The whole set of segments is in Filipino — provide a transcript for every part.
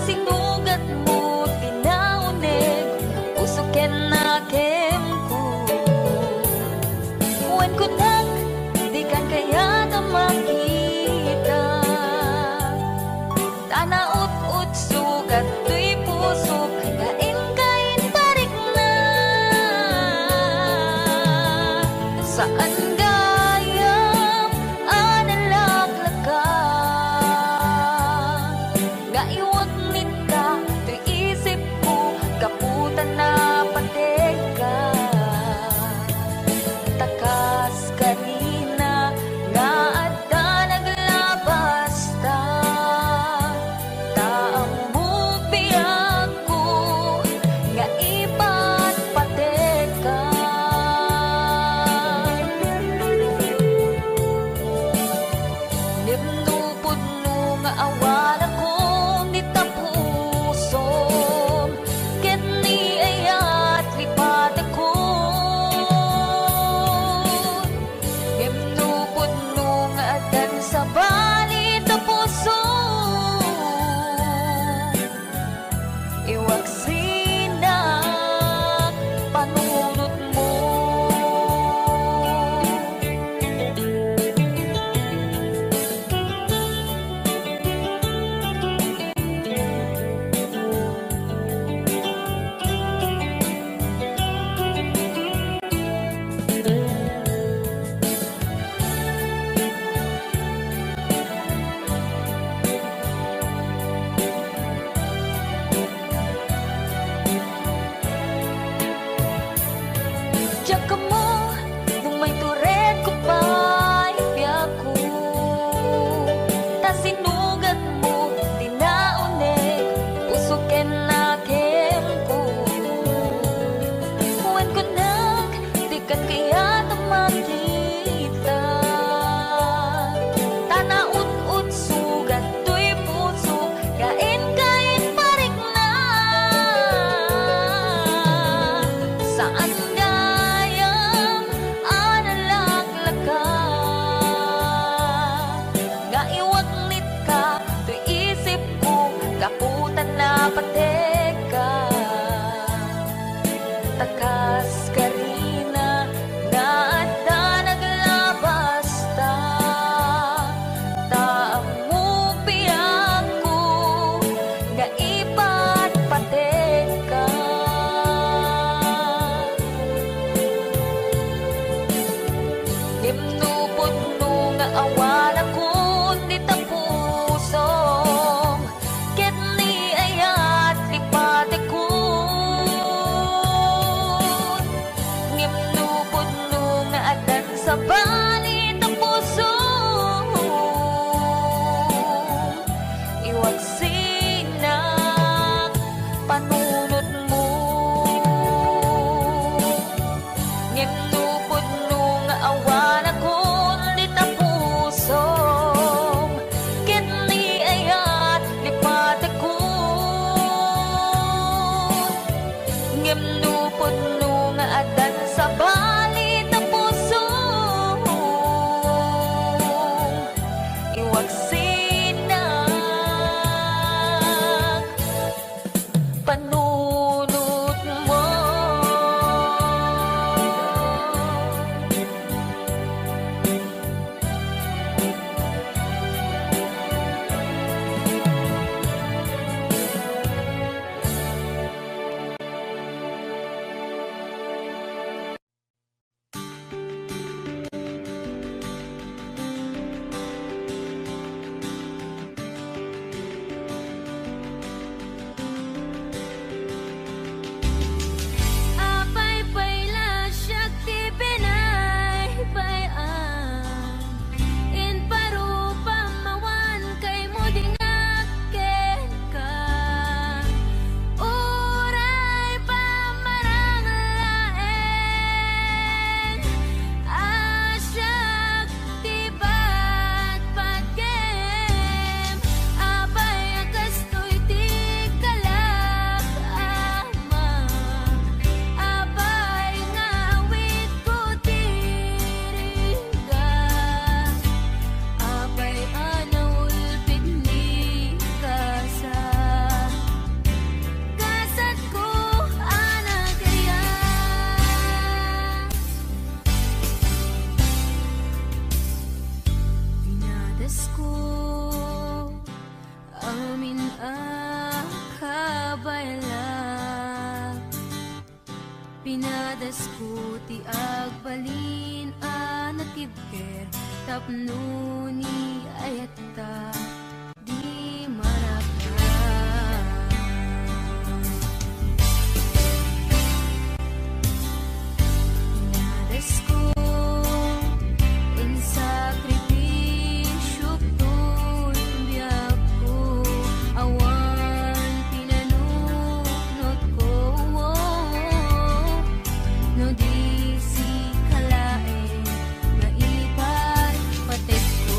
sinugat mo tinaunig usuken na kemku wen kunak di kan kaya na makita tanaut-ut sugat tuy pusok kain-kain parik na saan gayam analaglaga nga iwag nita tuy isip ko kaputan na pateka takas kanina nga adda naglabas ta taang bubiyag ko nga ipat pateka nimnupod no nga awan ako ni tapusom ket ni ayat lipat ako nimnupod no nga adan sa bali tapusom iwag sinak panunot mo Diyak ka mo, kung may turet ko pa ibiyak ko ta sinugat mo, tinaunig usuken na kemko wen kunak di kan kaya na makita tanaut-ut sugat tuy puso kain-kain parik na saan gayam analaglaga nga iwag nit ka tuy isip ko kaputan na pateka takas karina nga adda naglabas ta taang mupiyag ko nga ipat pateka nimnupod no nga awan ako di tapusom ket ni ayat lipat das ko ti agbalin anatibker tapno ni ayata di maraka. Nadas ko in sakripisyo to'y biyak ko awan pinanunot ko no di si kalae na ilipay patek ko.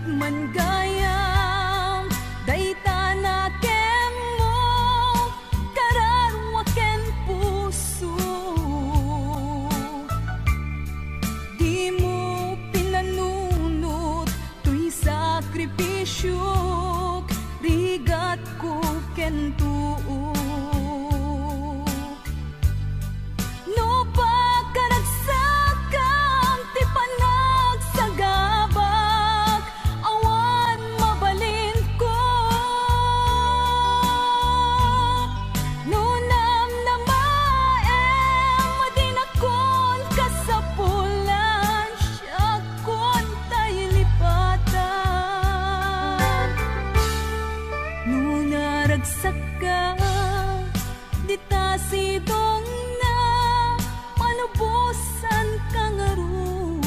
man gayam dayta na ken mo kararwa ken puso di mo pinanunot tuy sakripisyo rigat ko ken tuo no pagkanagsakam ti panagsagabak awan mabalin ko no namnamaem madinakon kasapulan siya kon tayo lipatan no naragsak ka di ta sidong na manubusan kang aron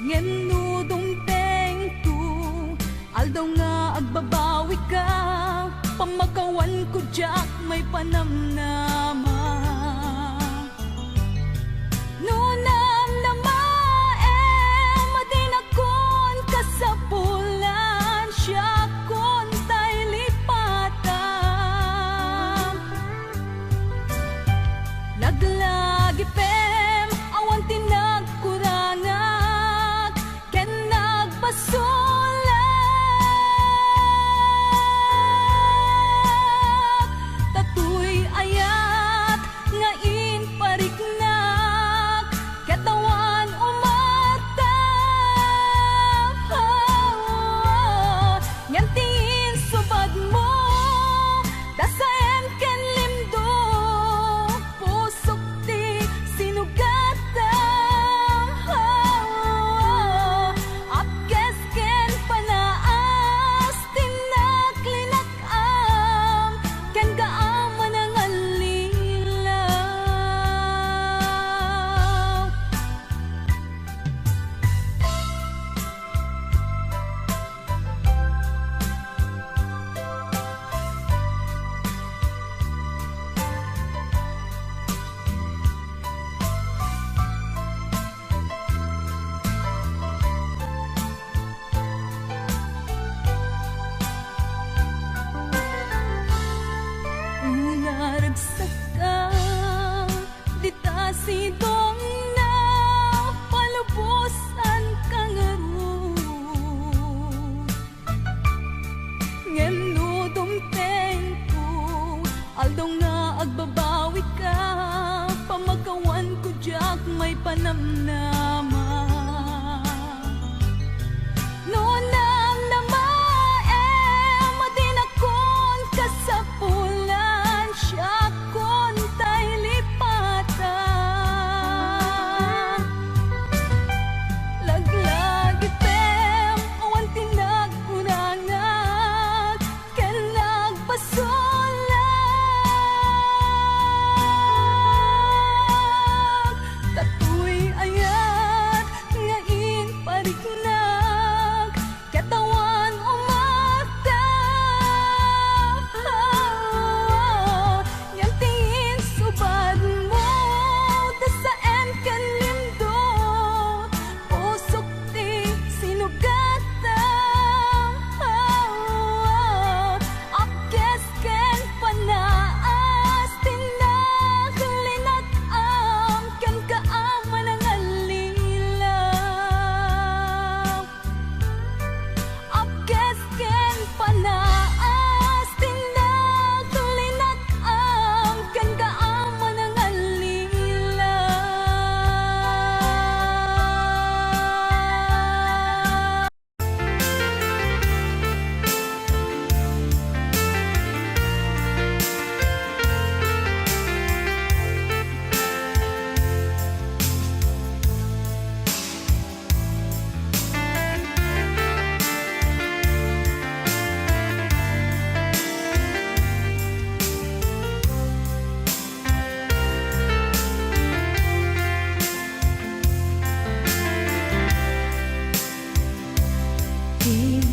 ngeno dumteng tu aldaw nga agbabawi ka pamakawan ko jak may panamnama no namnamaem madinakon kasapulan siya kon tayo lipatan Laglagi pem awan tinagkurangak ken nagpasulat tatuy ayat nga inpariknak katawan umatap ngan tingin subad mo dasaem ken limdo pusok ti sinugatam apkes ken panaas tinaklinakam ken gaaman ang alilaw Ungaragsak ka, di ta sidong na palubusan kang aron. Ngeno dumteng ko, aldaw nga agbabawi ka, pamakawan ko jak may panamnama. No namnamaem madinakon kasapulan siya kon tayo lipatan laglagi pem awan tinagkurangak ken nagpasulat tatuy ayat nga inpariknak katawan umatap yang tingin subad mo dasaem ken lindo pusok ti sinugatam apkes ken panaas tinaklinakam ken kaaman ang alilaw apkes ken panaas tinaklinakam ken kaaman ang alilaw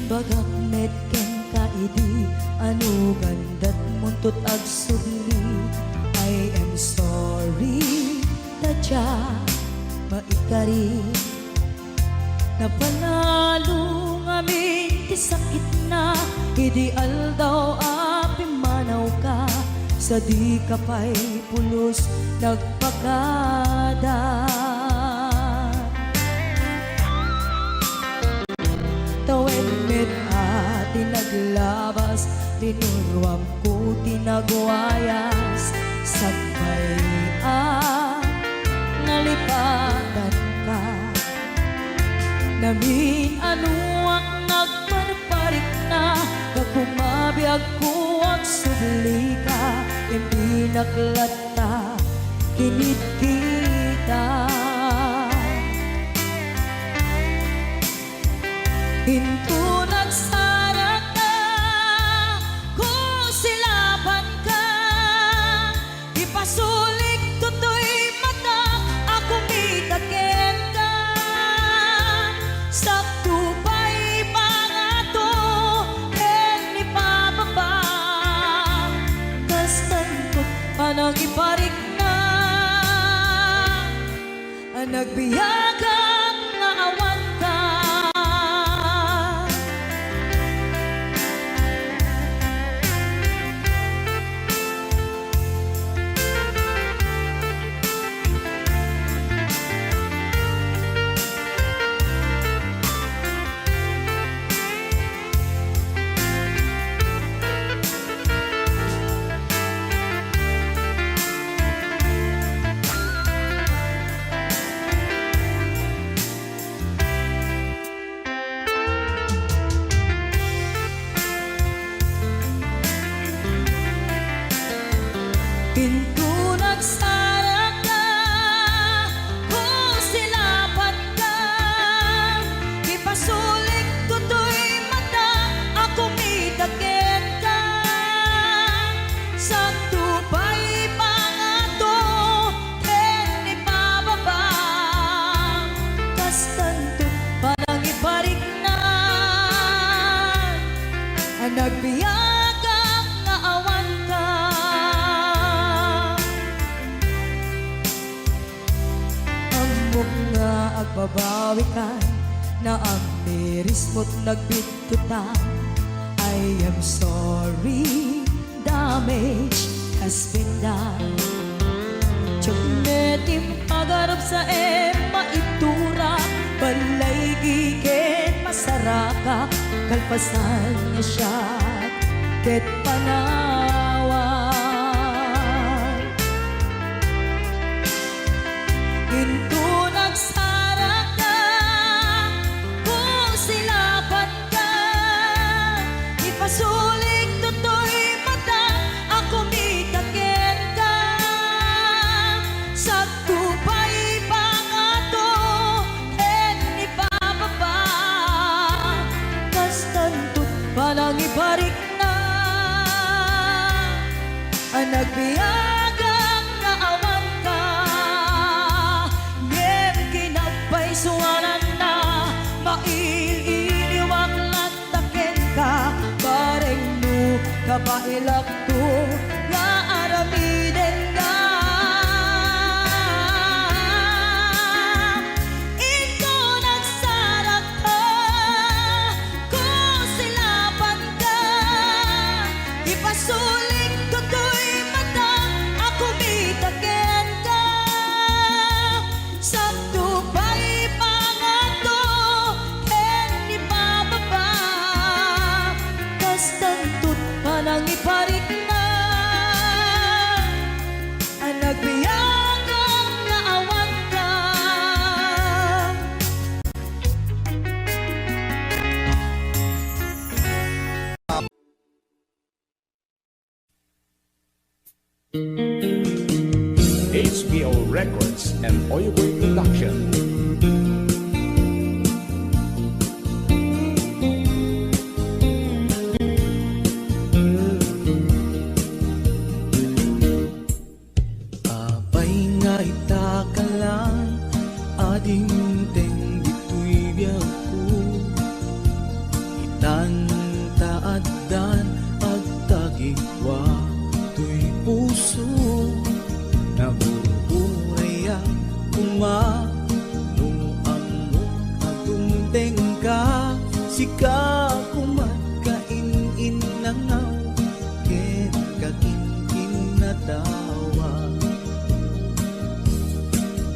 Bagak met ken kaidi anu gandat muntut ag sugli I am sorry tadya maikari Napanalo ngamin ti sakit na, ideal daw api manaw ka, sa di ka pa'y pulos nagpagada. Tawen met ati naglabas, tinuruam ko tinagwayas, sabay nalipatan ka. Namin ano ang nagparparik na, pagkumabiyag ko ang subli ka, hindi naklata, kinit kita. Hinto nagsarap na, kung silaban ka, ipasulik tutoy mata, ako mitakin ka. Sakto pa'y pangato, en ipababa, kas tantot panang iparik na, ang nagbiyagang naawan ka. Pinto nagsarap na, kung silaban ka, ipasulik tutoy mata, ako mitakin ka. Sakto pa'y pangato, en ipababa, kas tanto parang iparik na, ang nagbiyagang naawan ka. Amok nga agbabawi ka, na ang miris mo't nagbitutan. I am sorry, damage has been done. Tiyagnetim pagarap sa maitura, balay gigen masaraka, kalpasan niya siya, ket panawan. Hinto nagsarap na, kung silaban ka, ipasulik tutoy mata, ako mitakin ka. Sakto pa'y pangato, en ipababa, kas tantot palang iparik na, ang nagbiyagang naawan ka. Ngem kinagpay suwanan na, maililiwag lataken ka, bareng no kapailak to, nga aramiden ka. Ito nagsarap ka, kung silaban ka, ipasulik tutoy mata, ako mitakin ka. Sakto pa'y pangato, en ipababa, kas tantot panang iparik na, ang nagbiyagang naawan ka. HBO Records and Oyoboy Production. Abay nga itaka lang, ading teng dito'y biyag ko, itan taaddan agtagigwa to'y puso, na ururaya kuma nung amok agong sika kumat kain-in nangaw ken kakin-kin na tawa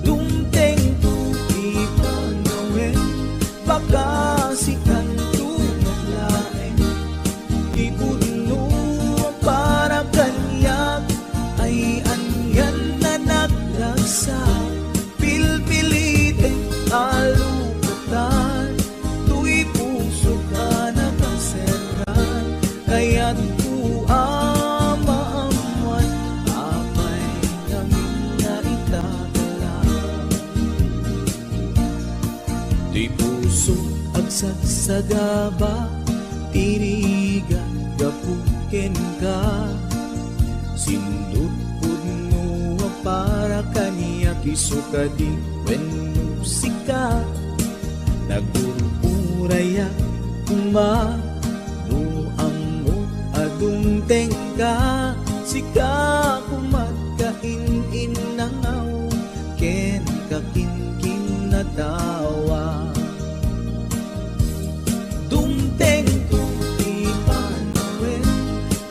dumteng tuti panawin baka sikan tunaglaeng ipudno para kanyak ay anyan na naglagsa pilpilite alupatan tuy puso ka nakaseran kaya't kuamaamuan apay namin na itagalang tuy puso agsagsagaba tirigan gapuken ka sindut pudno para kaniya kisukadi wenno sika nagururaya kuma no ammo adung tengka sika kumat kain-in nangaw ken kakin-kin na tawa dumteng tuti panawin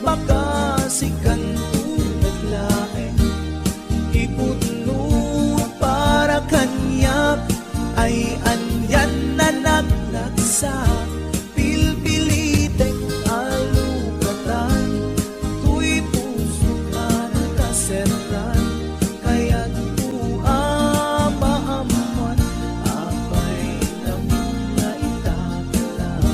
baka sikan tunaglaeng ipudno para kanyak ay anyan na naglagsa pilpilitek alukatan tuy puso ka nakaseran kaya't kuamaamuan apay namin na itagalang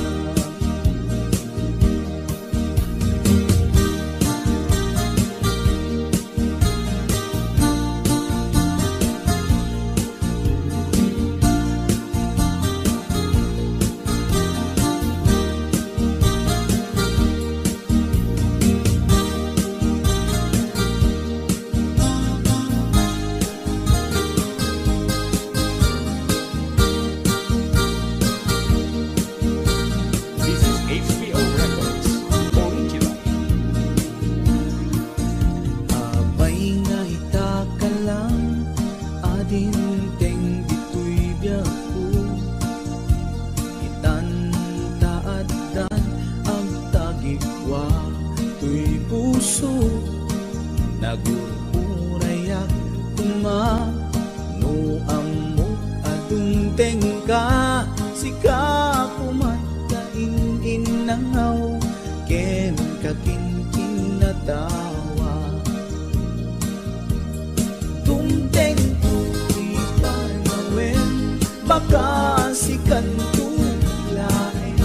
This is HBO Records Original. Abay nga itakalang adin teng dito'y biyaku itan taaddan ang tagikwa tuy puso nagururayak kuma no ammo adung tengka sika kumat kain-in nangaw ken kakin-kin na tawa dumteng tuti panawin baka sikan tuglaeng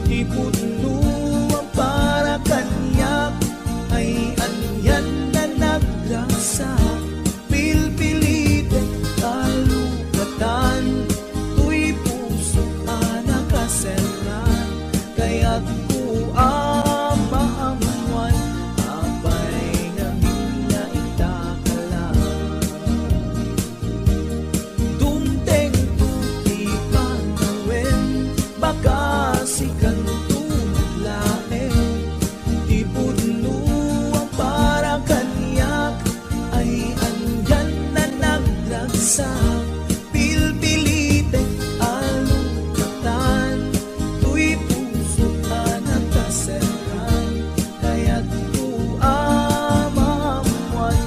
ipudno ang para kanyak ay anyan na naglasa pilpilite alukatan tuy puso ka nakaseran kaya't kuamaamuan apay namin na itagalang dumteng tuti panawin baka sikan tunaglaeng ipudno ang para kanyak ay andyan na naglagsa pilpilite alukatan tuy puso ka nakaseran kaya't kuamaamuan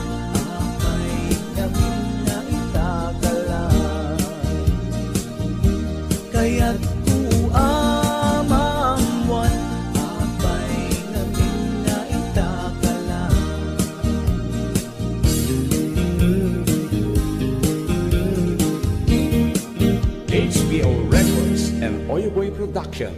apay namin na itagalang kaya't kuamaamuan apay namin na itagalang HBO Records and Oyeboy Production.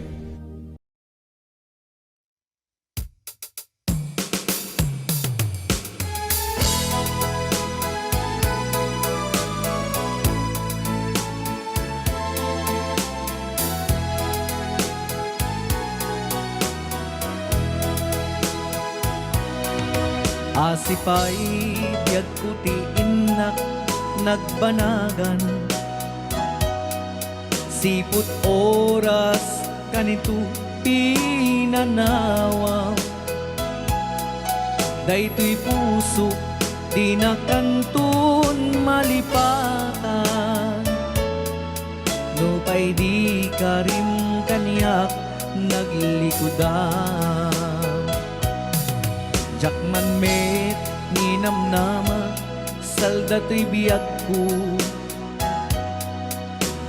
Asipay diag puti inak nagbanagan siput oras kanito pinanawa daytoy puso di na kantun malipatan no Nupay di karim kaniyak naglikodan. Jakman met ninamnama salda to'y biyag ko.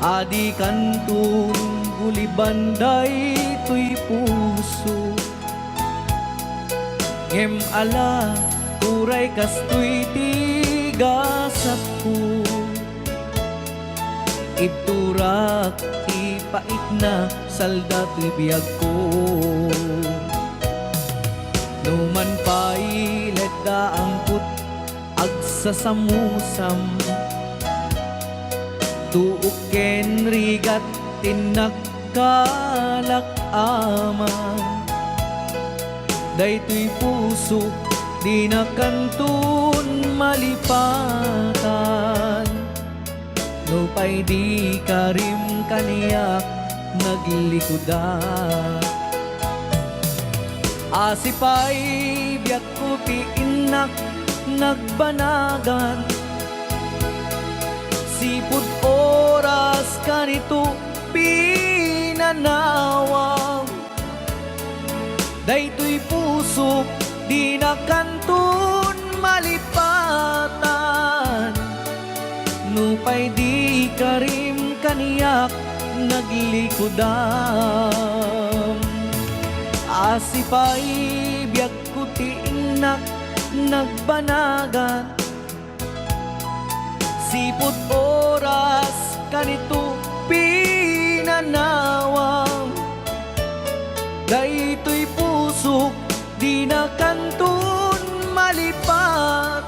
Adi kantong gulibanday to'y puso. Ngem ala kuray kasto'y tigasat ko. Iturak ipait na salda to'y biyag ko. Numan pa'y leda ang put agsasamusam. Tuuken rigat tinagkalak aman. Daytoy puso di nakantun malipatan. Nupay di karim kaniyak naglikodan. Asipay biyak ko ti inak nagbanagan. Sipud oras kanito pinanawang. Daytoy puso di nakantun malipatan. Nupay di karim kaniyak naglikodan. Asipay biyak ko ti inak nagbanagan. Sipud oras kanito pinanawang. Daytoy puso di nakantun malipatan.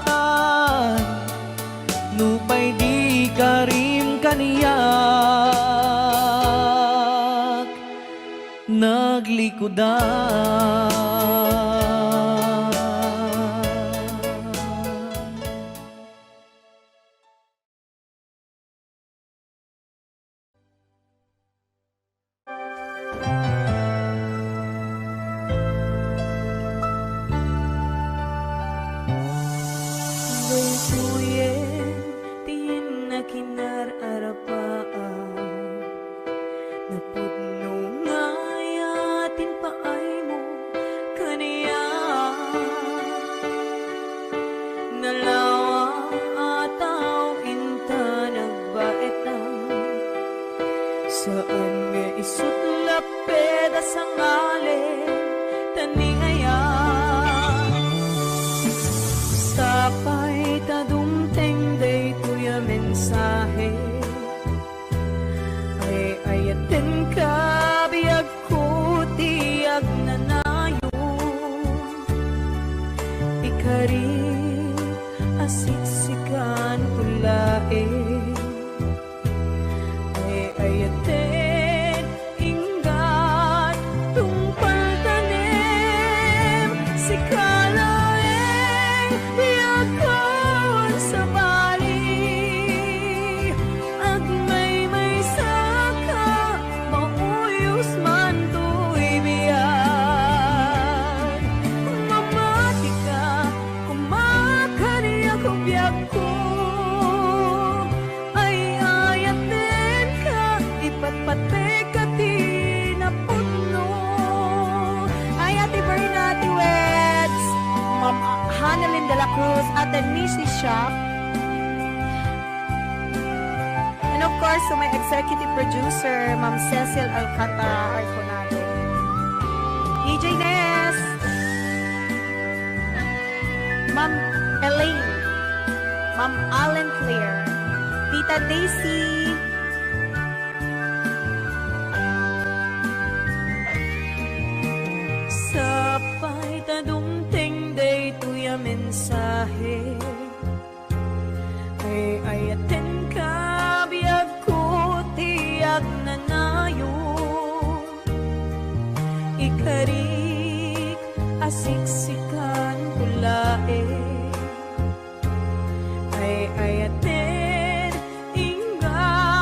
Nupay di karim kaniyak naglikodan. Saan nga isutlap peda sa ngalen taniayan. Sapay tadumteng daytoy a mensahe. Ay ayaten ka biyag ko tiyag nanayon. Ikari asiksikan tulae. Ayaten inggat tungpal tanem si kalaeng biyakon sa bali. Agmay saka mauyos man to'y biyag. Mamati ka kumakari ako biyag ko. Patpatek at tinaputno. Ay, Ate Bernati Weds, Ma'am Hanalyn de la Cruz at the Nishi Shop. And of course, to my executive producer, Ma'am Cecil Alcantara Arconado. DJ Ness, Ma'am Elaine, Ma'am Allen Claire, Tita Daisy, sapay tadumteng daytoy a mensahe. Ay ayaten ka biyag ko tiyag nanayon. Ikarik asiksikan kulae. Ay ayaten ingga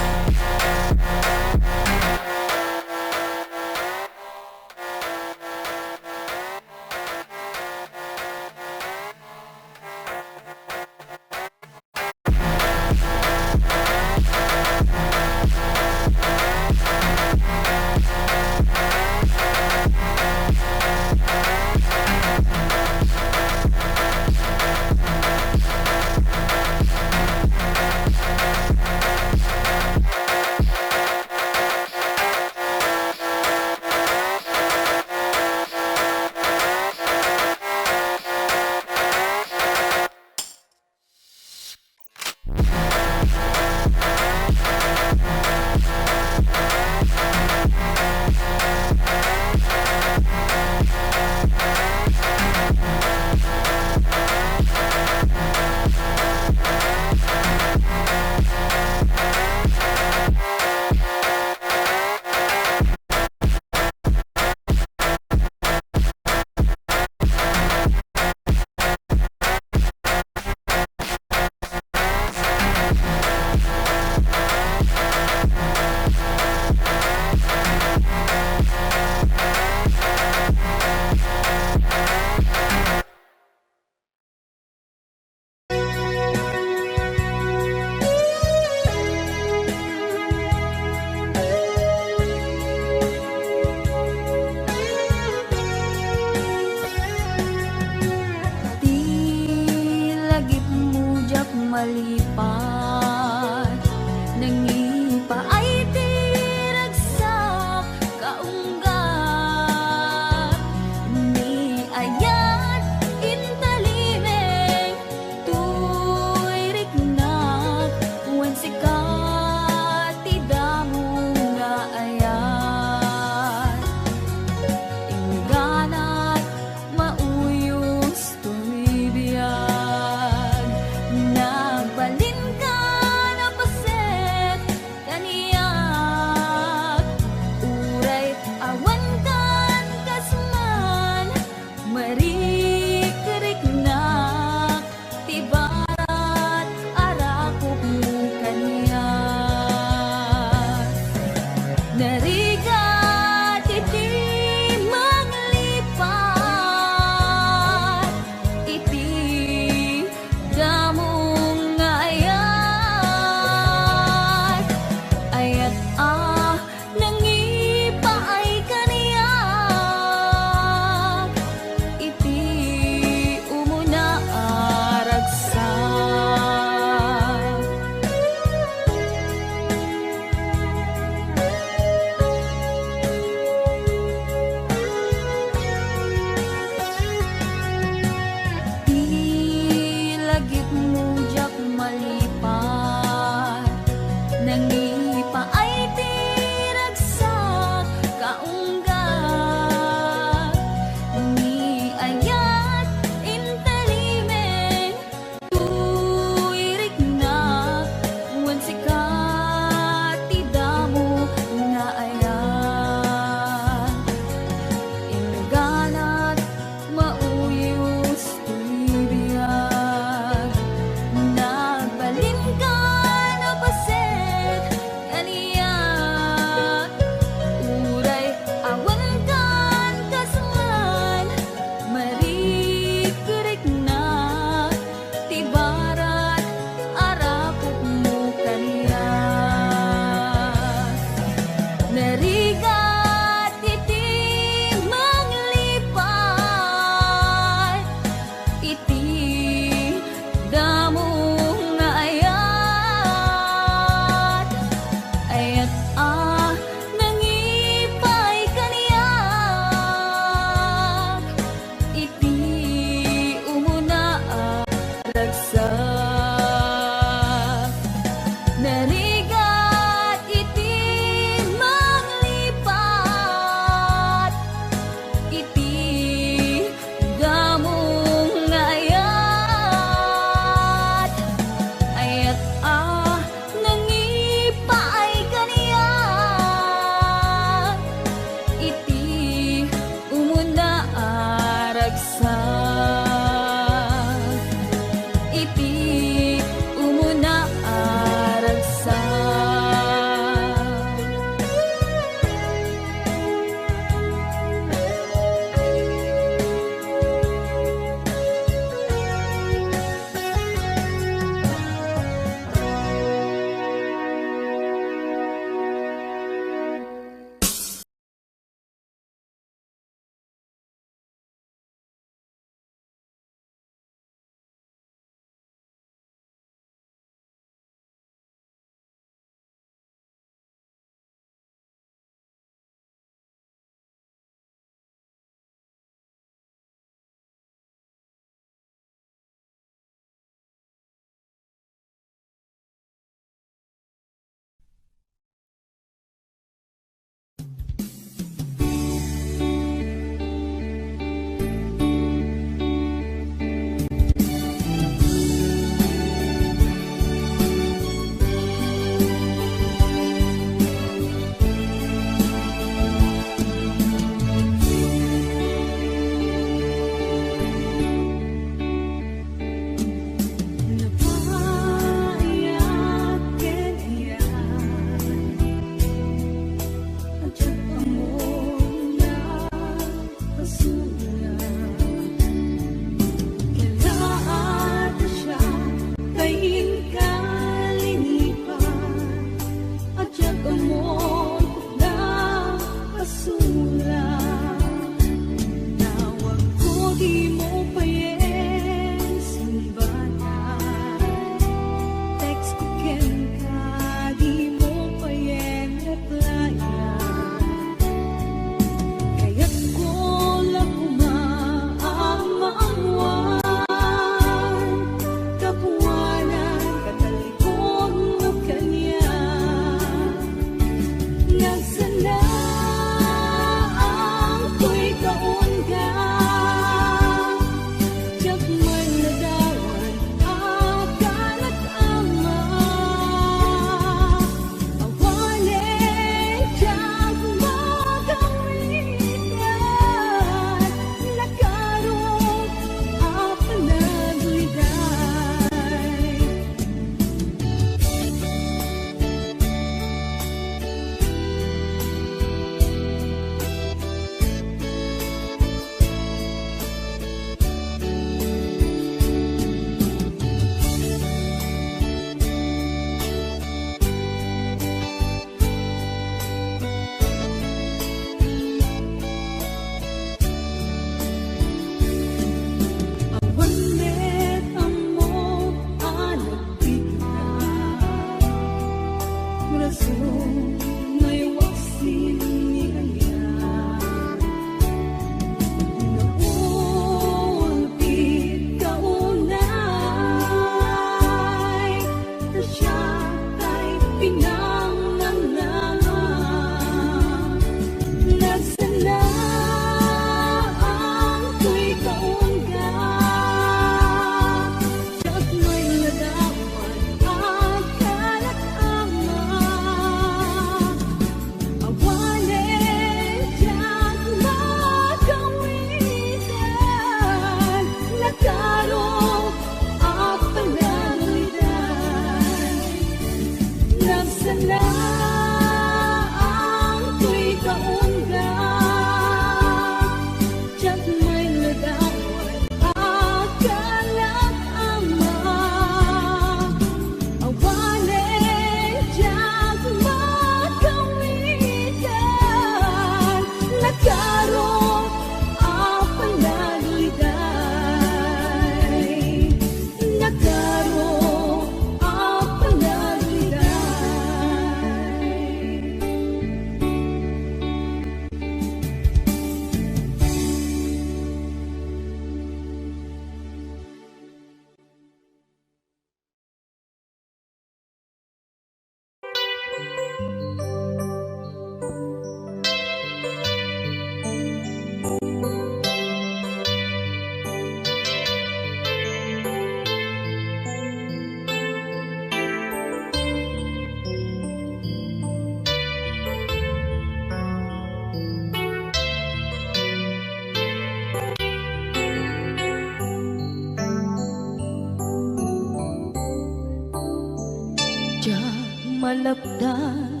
malapdan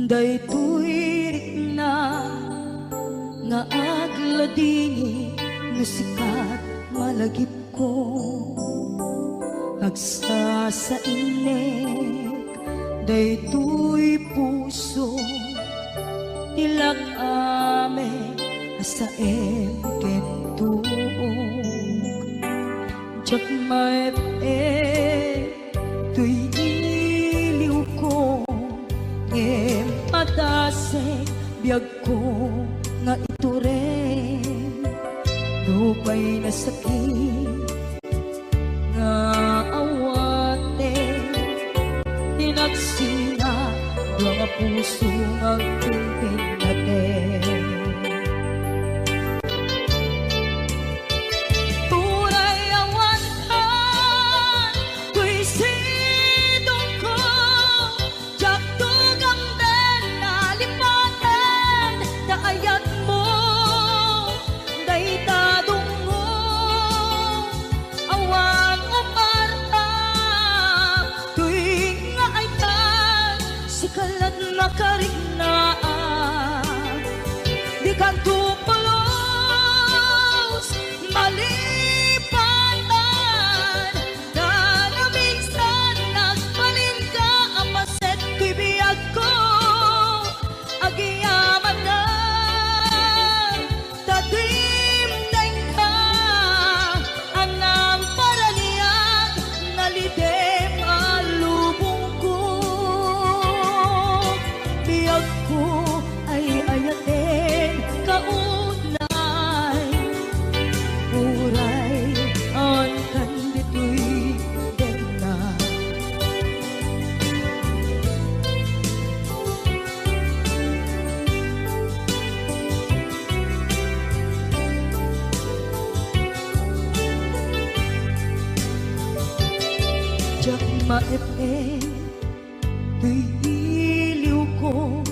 daytoy rikna nga agladingi no sikat malagip ko agsa sa inek daytoy puso tilak ame asaem kentuog jak maep tuy iliw ko ngem padase biyag ko nga ituren lupay na sakit nga awate tinagsina mga puso ang kumpin natin turay awantan tuy sidong ko jak tugang den nalipaten kaayat mo daytadong mo awang umarta tuy nga ay sikalat nakarignaang di kan tupulos malipatan na minsan nagbalin ka ang paset ko'y biyag ko agiyaman na tatimdeng ka anang paraniag nalidem alubong ko biyag ko ay ayatin kaunay uray ang kandito'y dena jak maepe tuy iliw ko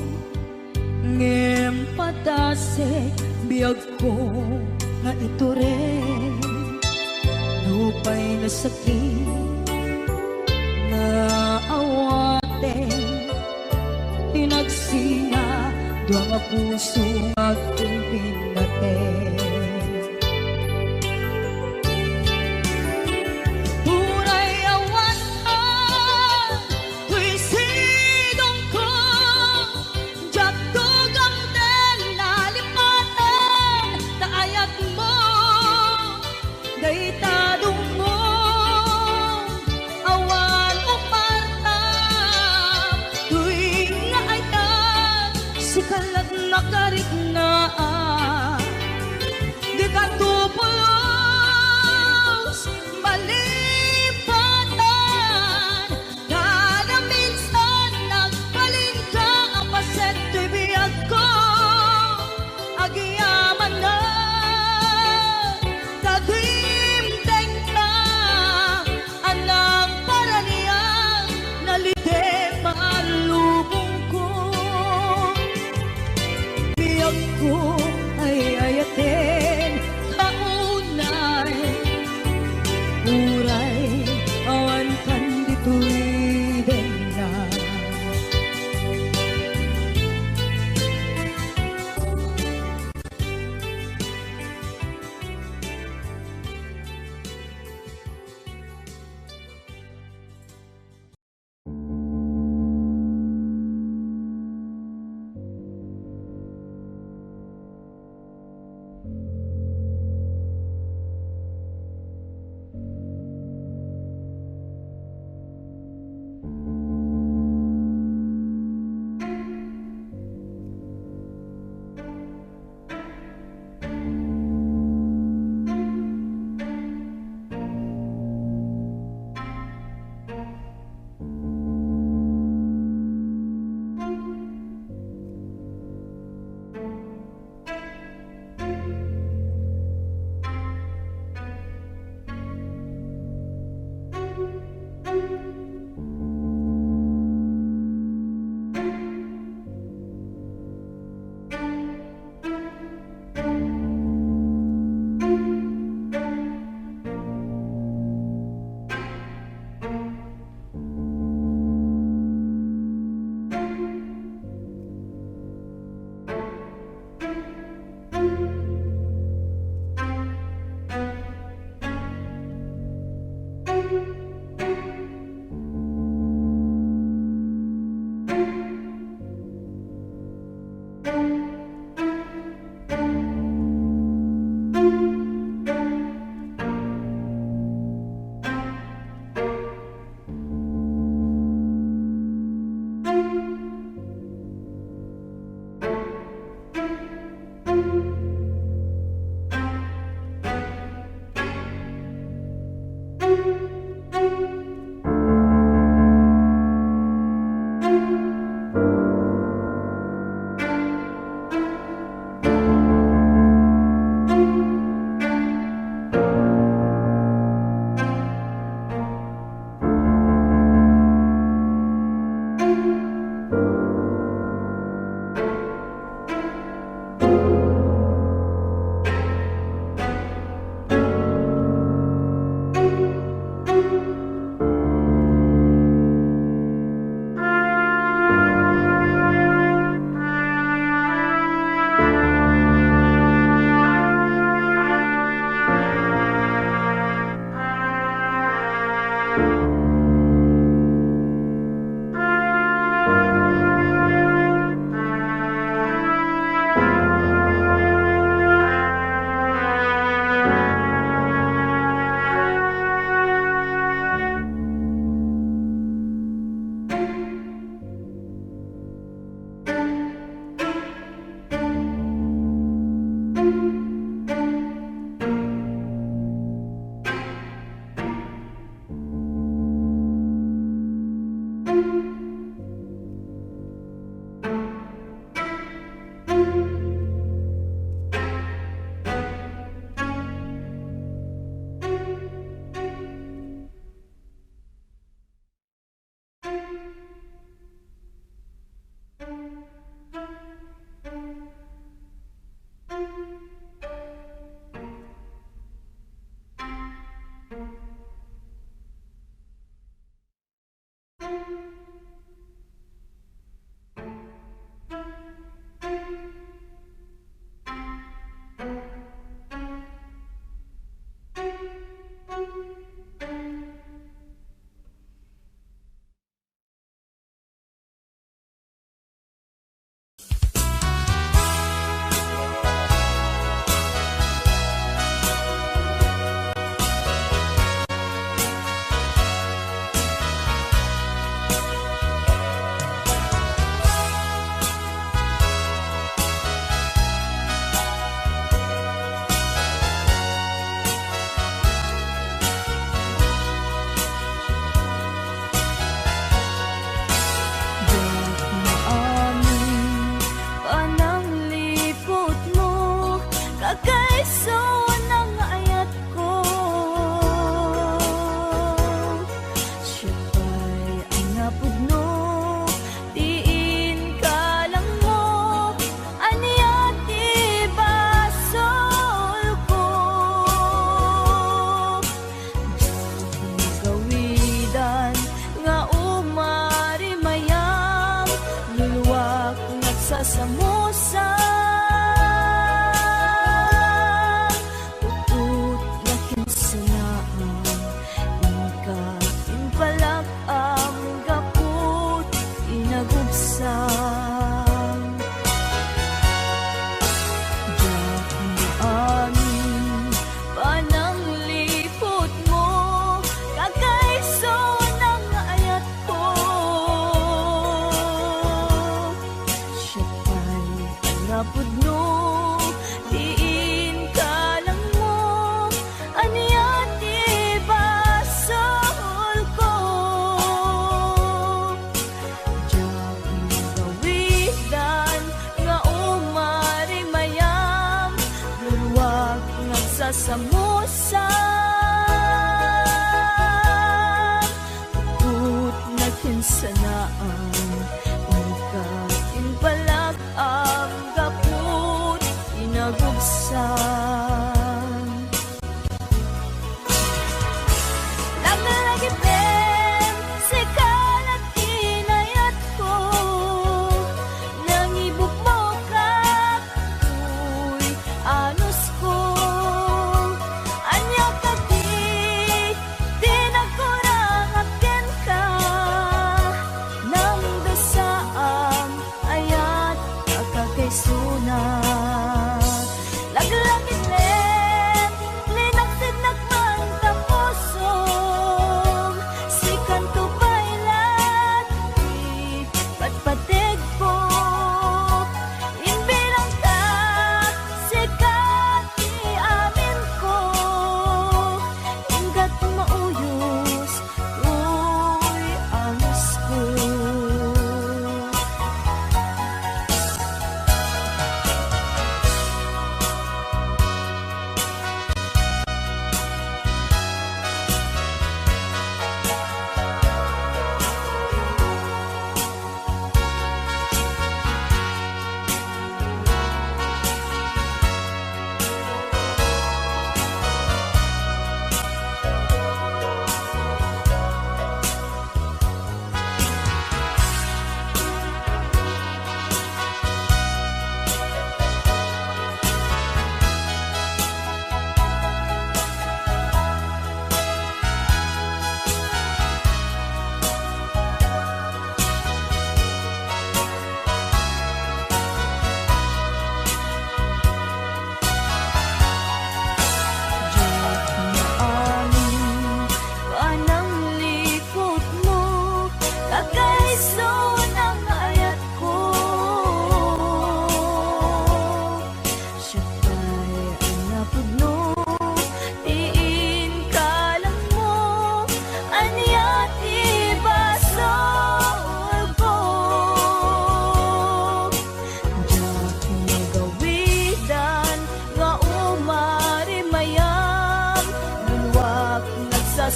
ngem padase biyag ko nga ito rin lupay na sakit na awate tinagsina duwa nga puso aking pinaten turay awantan tuy sidong ko jak tugang den nalipaten kaayat mo daytadong mo awan uparta tuy nga ay sikalat nakarignaang di ka tupulos malipatan kada minsan nagbalin ka ang paset to'y biyag ko agiyaman na tatim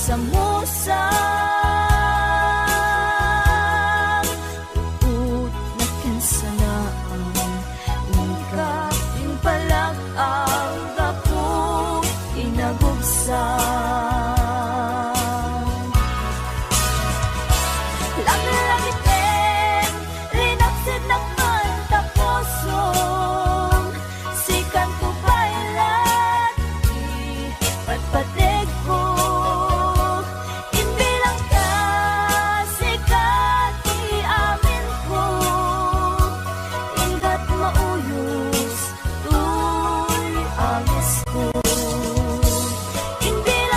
sa musang ut na kansanaan ika in palag ang gapu inagubsang langit-langitin rinapsid ng mantapusong sikan ko pailat ipatpatig ko imbilang ka sikat iamin ko ingat mauyos tuy angis ko imbilang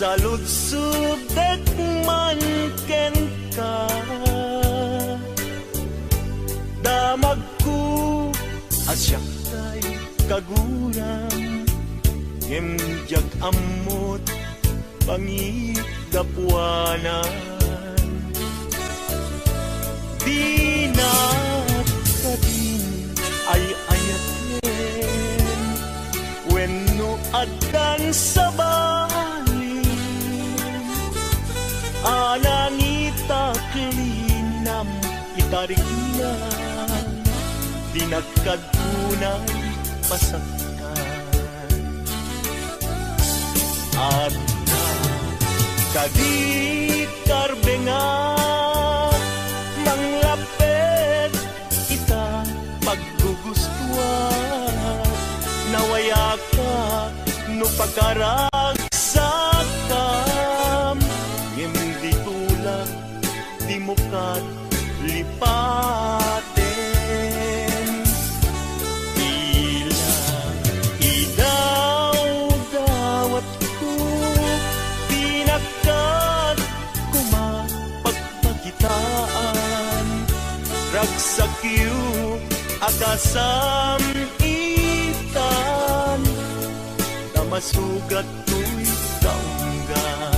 Saludsud dek man ken ka, damag ko asyak kay kagurang, ngem amot pangit dapuanan. Di na ka din ay ayaten, wenno addan sa balin, anangita klinam itarik na, di nagkadunay pasaktan. At kadi karbenga manglapet ita paggugustuhan, nawaya ka no pagkaragsakam, hindi tulak di mo kat lipaten. Tila idaw-dawat ko, pinakat kumapagpagitaan, ragsakyo akasam itan, na masugat ko'y kaungga.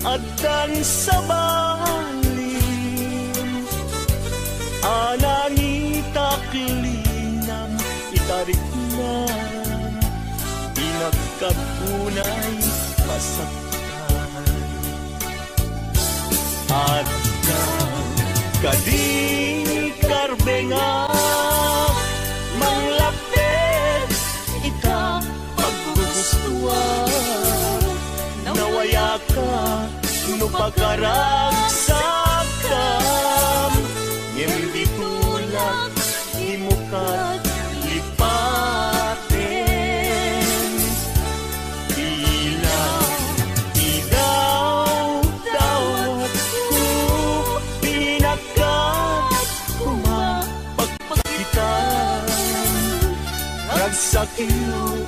Addan sa balin, anangita klinam itarik na, inagkapunay masaktan. At kadi karbenga manglapet ita paggugustuhan, nawaya ka no pagkaragsakam, hindi tulak di mo kat lipaten. Tila idaw-dawat ko, pinakat kumapagpagitan, ragsakyo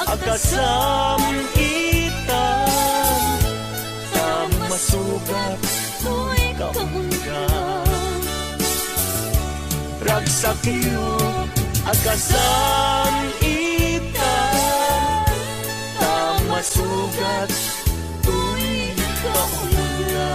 akasam itan, masugat ko'y kaungga. Ragsakyo akasam itan, masugat ko'y kaungga.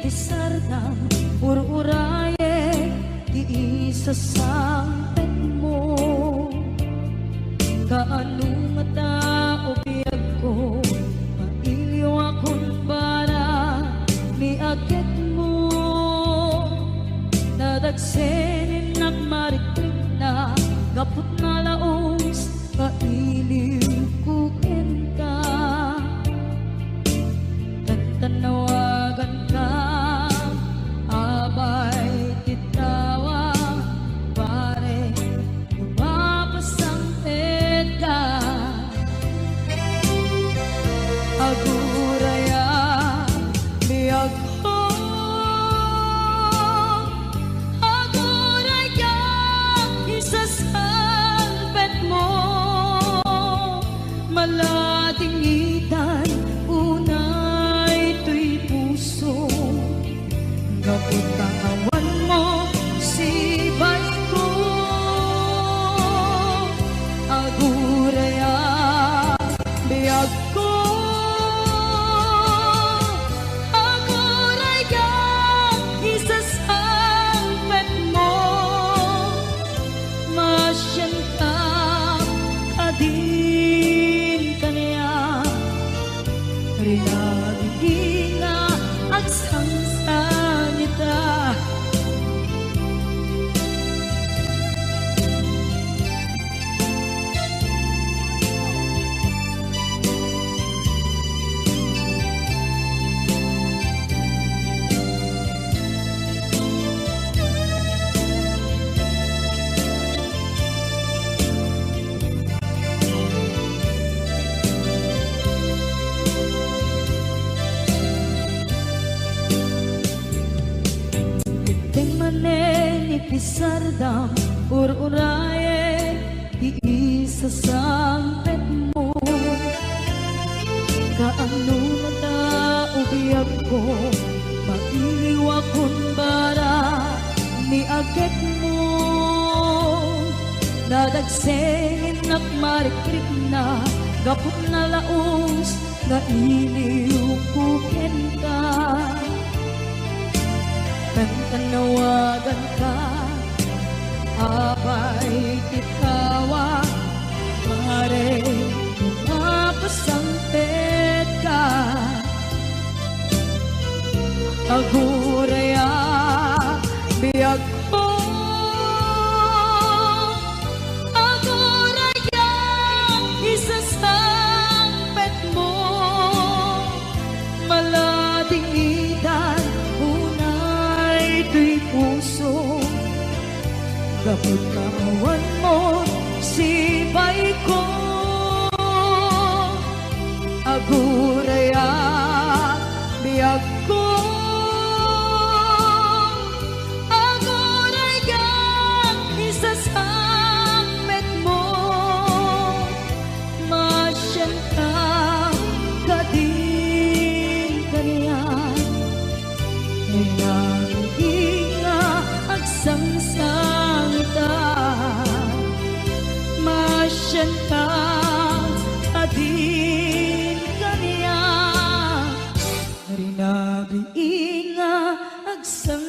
iti sardam ururaye ti isasampet mo kaano nga tao biyag ko mailiw akong para ni agit mo nadagsenin at mariklik na gapot na laos kailiw kukin ka tanawagan ka abay titawa pare mapasangpet ka aguraya biyag ko aguraya isasalpet mo maladingitan unay to'y puso naputawan mo si ko aguraya biyag ko aguraya isasalpet mo masyan ka adin kanya rinagiging na at sangsanita iti sardam ururaye ti isasampet mo kaano mata ubiyag ko mailiw akong bara ni agit mo nadagsenin at marikrik na gapot na laos na iliw kukin ka tanawagan ka abay titawa pare mapasangpet ka aguraya biyag ko aguraya isasampet mo maladingitan ito'y puso gapot kawan mo si ko aguraya biyag ko aguraya isasampet mo masyan ka kadin kaniyan sangsangita masyan ka adin kaniya rinaging agsang